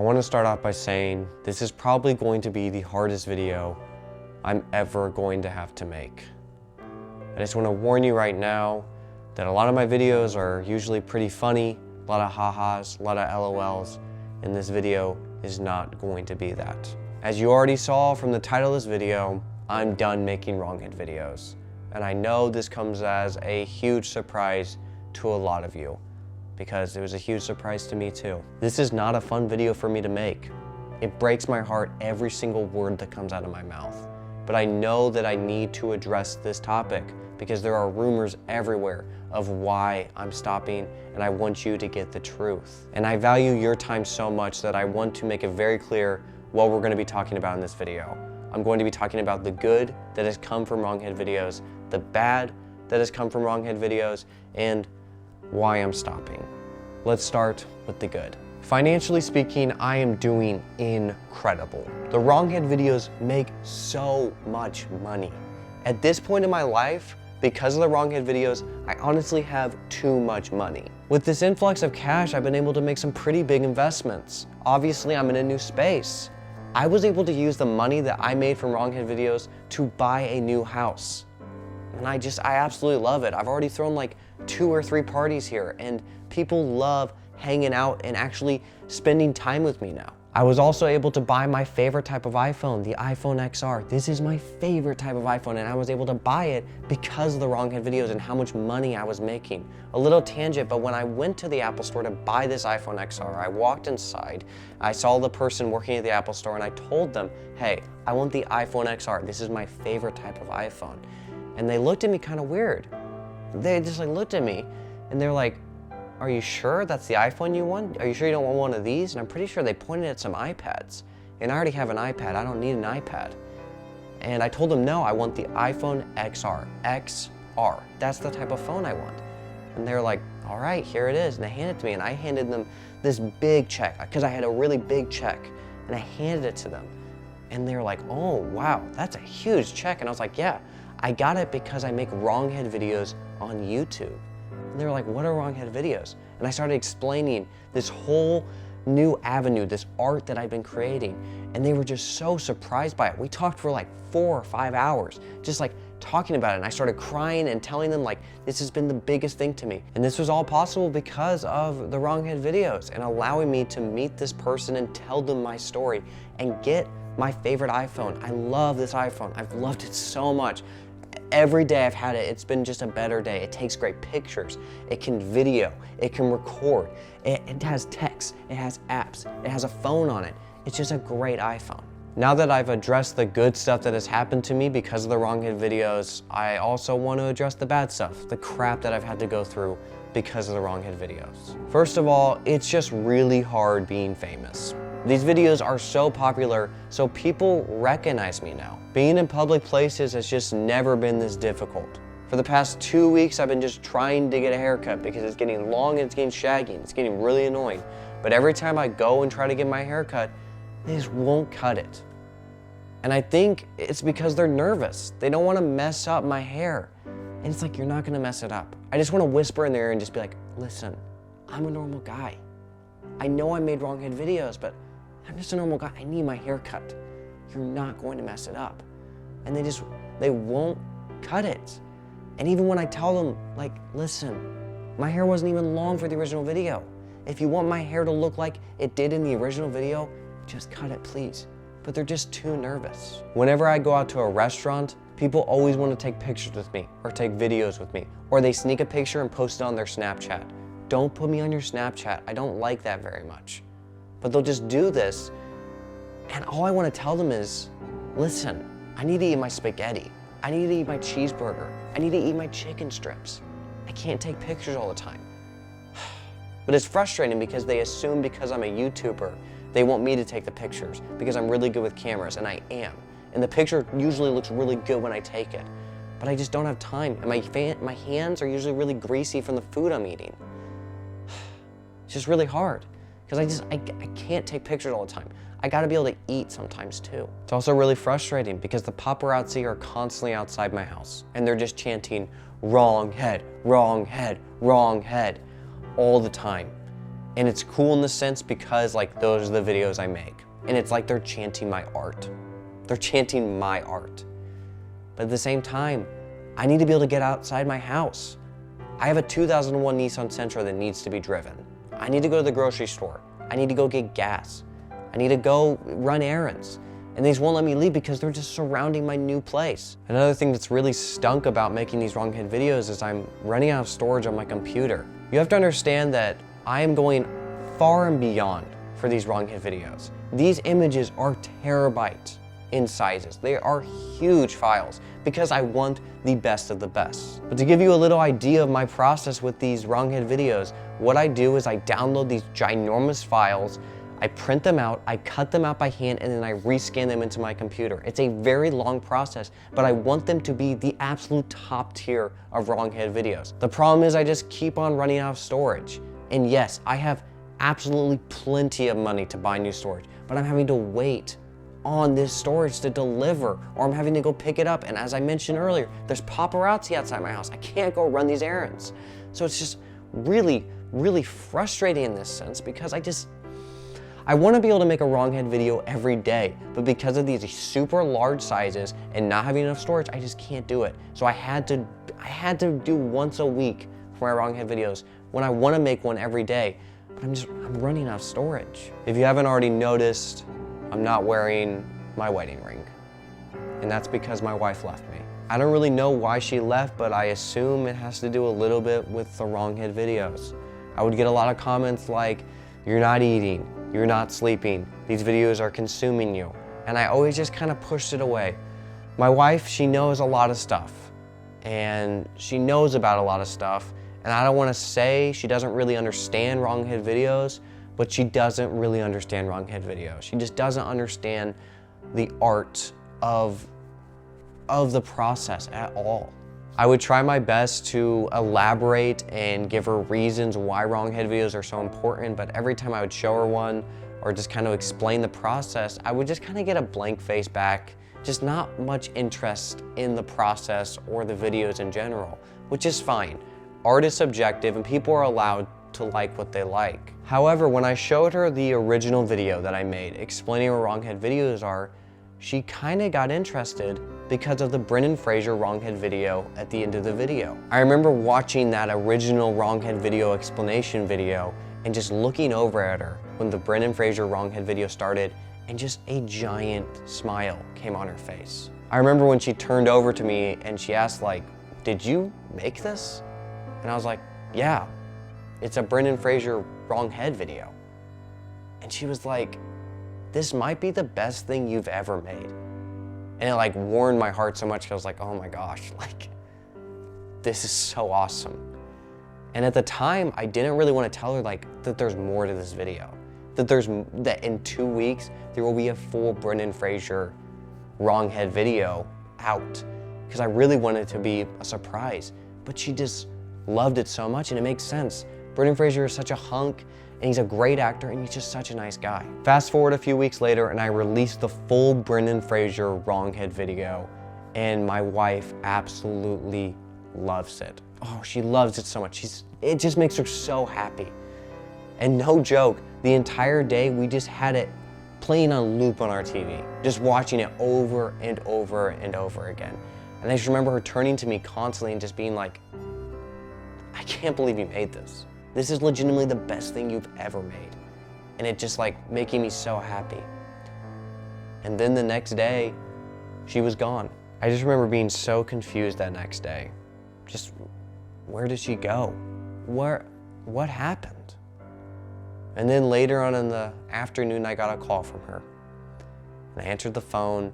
want to start off by saying this is probably going to be the hardest video I'm ever going to have to make. I just want to warn you right now that a lot of my videos are usually pretty funny, a lot of ha-has, a lot of LOLs, and this video is not going to be that. As you already saw from the title of this video, I'm done making wrong-head videos. And I know this comes as a huge surprise to a lot of you, because it was a huge surprise to me too. This is not a fun video for me to make. It breaks my heart every single word that comes out of my mouth. But I know that I need to address this topic because there are rumors everywhere of why I'm stopping, and I want you to get the truth. And I value your time so much that I want to make it very clear what we're going to be talking about in this video. I'm going to be talking about the good that has come from wrong-head videos, the bad that has come from wrong-head videos, and why I'm stopping. Let's start with the good. Financially speaking, I am doing incredible. The wrong-head videos make so much money. At this point in my life, because of the wrong-head videos, I honestly have too much money. With this influx of cash, I've been able to make some pretty big investments. Obviously, I'm in a new space. I was able to use the money that I made from wrong-head videos to buy a new house. And I absolutely love it. I've already thrown like 2 or 3 parties here, and people love hanging out and actually spending time with me now. I was also able to buy my favorite type of iPhone, the iPhone XR. This is my favorite type of iPhone, and I was able to buy it because of the wrong-head videos and how much money I was making. A little tangent, but when I went to the Apple store to buy this iPhone XR, I walked inside, I saw the person working at the Apple store, and I told them, hey, I want the iPhone XR. This is my favorite type of iPhone. And they looked at me kind of weird. They just like looked at me, and they're like, are you sure that's the iPhone you want? Are you sure you don't want one of these? And I'm pretty sure they pointed at some iPads. And I already have an iPad, I don't need an iPad. And I told them, no, I want the iPhone XR, XR. That's the type of phone I want. And they're like, all right, here it is. And they handed it to me, and I handed them this big check, because I had a really big check, and I handed it to them. And they were like, oh, wow, that's a huge check. And I was like, yeah, I got it because I make wrong-head videos on YouTube. And they were like, what are wrong-head videos? And I started explaining this whole new avenue, this art that I've been creating. And they were just so surprised by it. We talked for like 4 or 5 hours, just like talking about it. And I started crying and telling them like, this has been the biggest thing to me. And this was all possible because of the wrong-head videos and allowing me to meet this person and tell them my story and get my favorite iPhone. I love this iPhone. I've loved it so much. Every day I've had it, it's been just a better day. It takes great pictures, it can video, it can record, it has text, it has apps, it has a phone on it. It's just a great iPhone. Now that I've addressed the good stuff that has happened to me because of the wrong-head videos, I also want to address the bad stuff, the crap that I've had to go through because of the wrong-head videos. First of all, it's just really hard being famous. These videos are so popular, so people recognize me now. Being in public places has just never been this difficult. For the past 2 weeks, I've been just trying to get a haircut because it's getting long and it's getting shaggy and it's getting really annoying. But every time I go and try to get my hair cut, they just won't cut it. And I think it's because they're nervous. They don't want to mess up my hair. And it's like, you're not going to mess it up. I just want to whisper in their ear and just be like, listen, I'm a normal guy. I know I made wrong-head videos, but I'm just a normal guy. I need my hair cut. You're not going to mess it up. And they won't cut it. And even when I tell them, like, listen, my hair wasn't even long for the original video. If you want my hair to look like it did in the original video, just cut it, please. But they're just too nervous. Whenever I go out to a restaurant, people always want to take pictures with me or take videos with me, or they sneak a picture and post it on their Snapchat. Don't put me on your Snapchat. I don't like that very much. But they'll just do this, and all I want to tell them is, listen, I need to eat my spaghetti. I need to eat my cheeseburger. I need to eat my chicken strips. I can't take pictures all the time. But it's frustrating because they assume because I'm a YouTuber, they want me to take the pictures because I'm really good with cameras, and I am. And the picture usually looks really good when I take it. But I just don't have time, and my hands are usually really greasy from the food I'm eating. It's just really hard. Because I can't take pictures all the time. I gotta be able to eat sometimes too. It's also really frustrating because the paparazzi are constantly outside my house and they're just chanting, wrong head, wrong head, wrong head, all the time. And it's cool in the sense because like those are the videos I make. And it's like they're chanting my art. They're chanting my art. But at the same time, I need to be able to get outside my house. I have a 2001 Nissan Sentra that needs to be driven. I need to go to the grocery store. I need to go get gas. I need to go run errands. And they just won't let me leave because they're just surrounding my new place. Another thing that's really stunk about making these wrong head videos is I'm running out of storage on my computer. You have to understand that I am going far and beyond for these wrong head videos. These images are terabytes in sizes. They are huge files because I want the best of the best. But to give you a little idea of my process with these wrong head videos, what I do is I download these ginormous files, I print them out, I cut them out by hand, and then I rescan them into my computer. It's a very long process, but I want them to be the absolute top tier of wrong head videos. The problem is I just keep on running out of storage. And yes, I have absolutely plenty of money to buy new storage, but I'm having to wait on this storage to deliver, or I'm having to go pick it up. And as I mentioned earlier, there's paparazzi outside my house. I can't go run these errands. So it's just really, really frustrating in this sense because I want to be able to make a wrong head video every day, but because of these super large sizes and not having enough storage, I just can't do it. So I had to do once a week for my wrong head videos when I want to make one every day, but I'm running out of storage. If you haven't already noticed, I'm not wearing my wedding ring, and that's because my wife left me. I don't really know why she left, but I assume it has to do a little bit with the wrong head videos. I would get a lot of comments like, "You're not eating, you're not sleeping, these videos are consuming you." And I always just kind of pushed it away. My wife, she knows a lot of stuff, and she knows about a lot of stuff, and I don't want to say she doesn't really understand wrong head videos, but she doesn't really understand wrong head videos. She just doesn't understand the art of the process at all. I would try my best to elaborate and give her reasons why wrong head videos are so important, but every time I would show her one or just kind of explain the process, I would just kind of get a blank face back, just not much interest in the process or the videos in general, which is fine. Art is subjective and people are allowed to like what they like. However, when I showed her the original video that I made explaining what wrong head videos are, she kind of got interested because of the Brendan Fraser wrong head video at the end of the video. I remember watching that original wrong head video explanation video and just looking over at her when the Brendan Fraser wrong head video started, and just a giant smile came on her face. I remember when she turned over to me and she asked like, "Did you make this?" And I was like, "Yeah, it's a Brendan Fraser wrong head video." And she was like, "This might be the best thing you've ever made." And it like warmed my heart so much, 'cause I was like, oh my gosh, like, this is so awesome. And at the time, I didn't really want to tell her like that there's more to this video. That in 2 weeks, there will be a full Brendan Fraser wrong head video out. Because I really wanted it to be a surprise. But she just loved it so much, and it makes sense. Brendan Fraser is such a hunk, and he's a great actor, and he's just such a nice guy. Fast forward a few weeks later, and I released the full Brendan Fraser wrong head video, and my wife absolutely loves it. Oh, she loves it so much. It just makes her so happy. And no joke, the entire day we just had it playing on loop on our TV, just watching it over and over and over again. And I just remember her turning to me constantly and just being like, "I can't believe you made this. This is legitimately the best thing you've ever made." And it just like making me so happy. And then the next day, she was gone. I just remember being so confused that next day. Just, where did she go? What happened? And then later on in the afternoon, I got a call from her. And I answered the phone,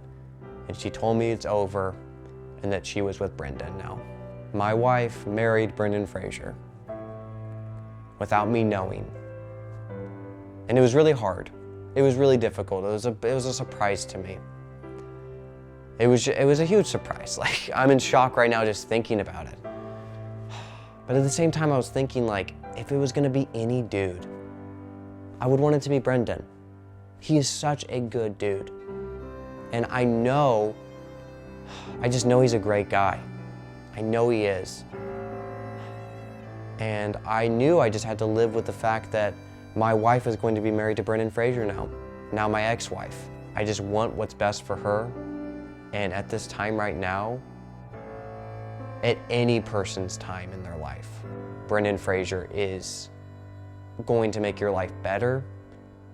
and she told me it's over and that she was with Brendan now. My wife married Brendan Fraser without me knowing. And it was really hard. It was really difficult. It was a surprise to me. It was a huge surprise. Like, I'm in shock right now just thinking about it. But at the same time, I was thinking like, if it was gonna be any dude, I would want it to be Brendan. He is such a good dude. And I just know he's a great guy. I know he is. And I knew I just had to live with the fact that My wife is going to be married to Brendan Fraser now my ex-wife. I just want what's best for her, and at this time right now, at any person's time in their life, Brendan Fraser is going to make your life better,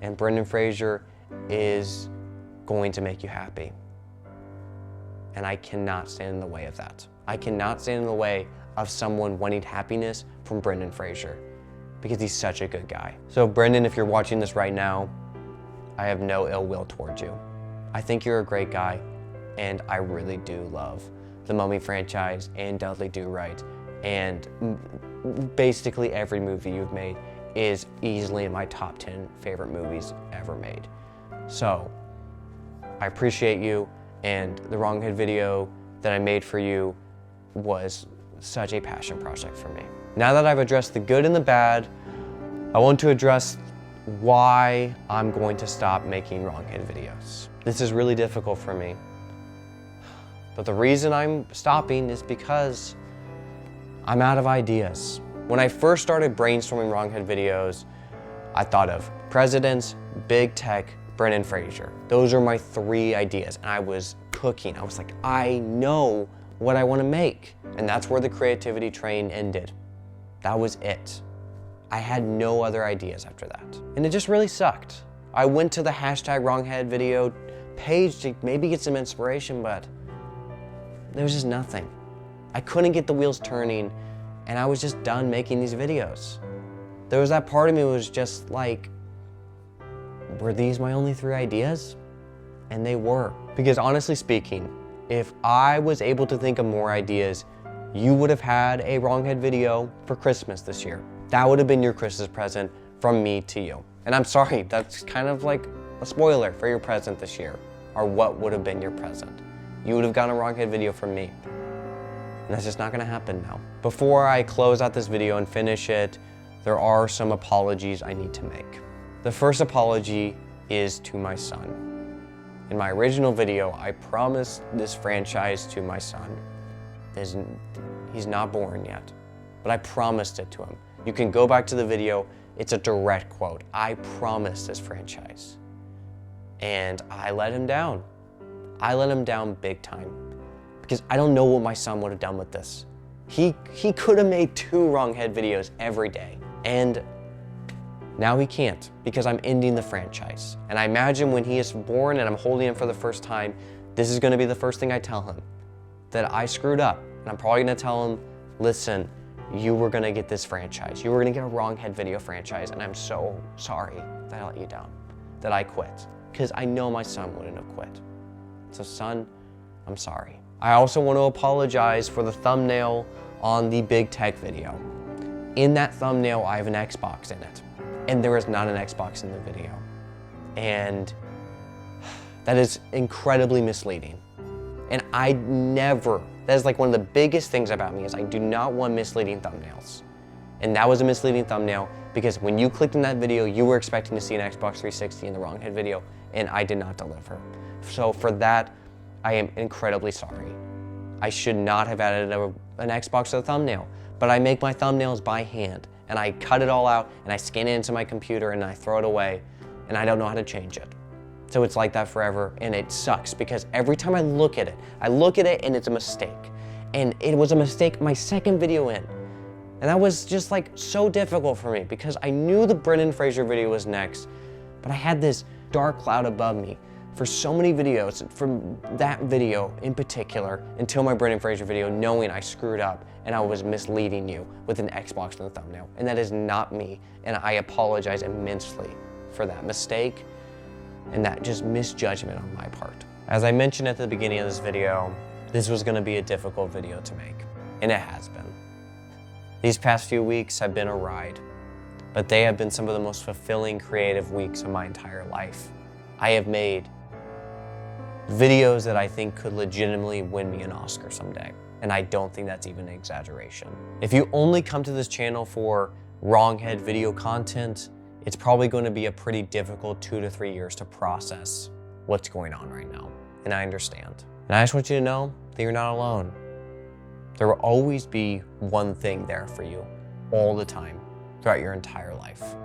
and Brendan Fraser is going to make you happy. And I cannot stand in the way of that. I cannot stand in the way of someone wanting happiness from Brendan Fraser, because he's such a good guy. So Brendan, if you're watching this right now, I have no ill will towards you. I think you're a great guy, and I really do love the Mummy franchise and Dudley Do Right, and basically every movie you've made is easily in my top 10 favorite movies ever made. So I appreciate you, and the Wronghead video that I made for you was such a passion project for me. Now that I've addressed the good and the bad, I want to address why I'm going to stop making Wronghead videos. This is really difficult for me, but the reason I'm stopping is because I'm out of ideas. When I first started brainstorming Wronghead videos, I thought of presidents, big tech, Brendan Fraser. Those are my 3 ideas, and I was cooking. I was like, I know what I want to make. And that's where the creativity train ended. That was it. I had no other ideas after that. And it just really sucked. I went to the #Wronghead video page to maybe get some inspiration, but there was just nothing. I couldn't get the wheels turning, and I was just done making these videos. There was that part of me that was just like, were these my only 3 ideas? And they were. Because honestly speaking, if I was able to think of more ideas, you would have had a Wronghead video for Christmas this year. That would have been your Christmas present from me to you. And I'm sorry, that's kind of like a spoiler for your present this year, or what would have been your present. You would have gotten a Wronghead video from me. And that's just not gonna happen now. Before I close out this video and finish it, there are some apologies I need to make. The first apology is to my son. In my original video, I promised this franchise to my son. He's not born yet, but I promised it to him. You can go back to the video, it's a direct quote. I promised this franchise. And I let him down. I let him down big time, because I don't know what my son would have done with this. He could have made 2 Wronghead videos every day, and now he can't, because I'm ending the franchise. And I imagine when he is born and I'm holding him for the first time, this is gonna be the first thing I tell him, that I screwed up. And I'm probably gonna tell him, listen, you were gonna get this franchise. You were gonna get a Wronghead video franchise, and I'm so sorry that I let you down, that I quit. Because I know my son wouldn't have quit. So son, I'm sorry. I also want to apologize for the thumbnail on the big tech video. In that thumbnail, I have an Xbox in it, and there is not an Xbox in the video. And that is incredibly misleading. And that is like one of the biggest things about me, is I do not want misleading thumbnails. And that was a misleading thumbnail, because when you clicked in that video, you were expecting to see an Xbox 360 in the Wronghead video, and I did not deliver. So for that, I am incredibly sorry. I should not have added an Xbox to the thumbnail, but I make my thumbnails by hand, and I cut it all out, and I scan it into my computer, and I throw it away, and I don't know how to change it. So it's like that forever, and it sucks, because every time I look at it and it's a mistake. And it was a mistake my second video in. And that was just like so difficult for me, because I knew the Brendan Fraser video was next, but I had this dark cloud above me for so many videos, from that video in particular, until my Brendan Fraser video, knowing I screwed up and I was misleading you with an Xbox in the thumbnail. And that is not me, and I apologize immensely for that mistake and that just misjudgment on my part. As I mentioned at the beginning of this video, this was gonna be a difficult video to make, and it has been. These past few weeks have been a ride, but they have been some of the most fulfilling creative weeks of my entire life. I have made videos that I think could legitimately win me an Oscar someday, and I don't think that's even an exaggeration. If you only come to this channel for Wronghead video content, it's probably going to be a pretty difficult 2 to 3 years to process what's going on right now, and I understand. And I just want you to know that you're not alone. There will always be one thing there for you all the time throughout your entire life.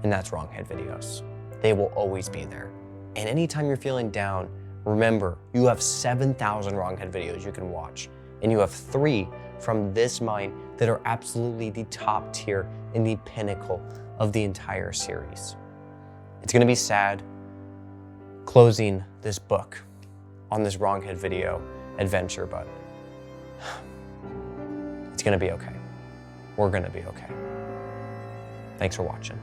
and that's Wronghead videos. They will always be there. And anytime you're feeling down, remember, you have 7,000 Wronghead videos you can watch, and you have 3 from this mine that are absolutely the top tier and the pinnacle of the entire series. It's gonna be sad closing this book on this Wronghead video adventure, but it's gonna be okay. We're gonna be okay. Thanks for watching.